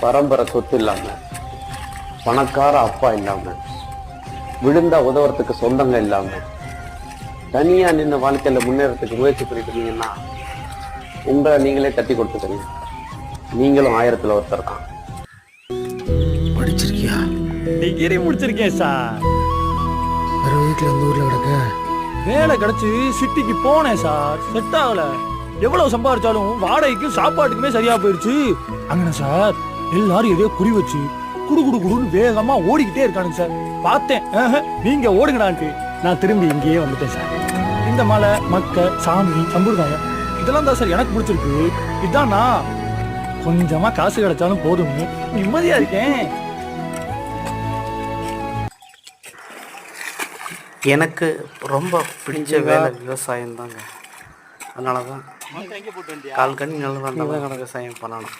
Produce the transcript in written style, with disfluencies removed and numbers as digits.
பரம்பரை சொத்து இல்லாம, பணக்கார அப்பா இல்லாம, விழுந்தா உதவுறதுக்கு சொந்தங்க இல்லாம, தனியா நின்று வாழ்க்கையில முன்னேறதுக்கு முயற்சி பண்ணிட்டு இருந்தீங்கன்னா உங்களை நீங்களே தட்டி கொடுத்துக்கிறீங்க. நீங்களும் 1000ல் ஒருத்தர் தான். படிச்சிருக்கியா? டிகிரி முடிச்சிருக்கேன் சார். வேற வீட்டுல இந்த ஊர்ல கிடக்க வேலை கிடைச்சு சிட்டிக்கு போனேன் சார். செட் ஆகல. எவ்வளவு சம்பாதிச்சாலும் வாடகைக்கும் சாப்பாட்டுக்குமே சரியா போயிடுச்சு. அங்கன சார் எல்லாரும் எதையோ குறி வச்சு குடு குடு குடுன்னு வேகமா ஓடிக்கிட்டே இருக்கானுங்க சார். பார்த்தேன், நீங்க ஓடுங்கடான்ட்டு நான் திரும்பி இங்கேயே வந்துட்டேன் சார். இந்த மலை, மக்க, சாமி, சம்பிரதாயம் இதெல்லாம் தான் சார் எனக்கு பிடிச்சிருக்கு. இதான் நான் கொஞ்சமா காசு கிடைச்சாலும் போதும் நிம்மதியா இருக்கேன். எனக்கு ரொம்ப பிடிச்ச வேலை விவசாயம் தாங்க. அதனால தான் கால் கண்ணி நல்லா விவசாயம் பண்ணணும்.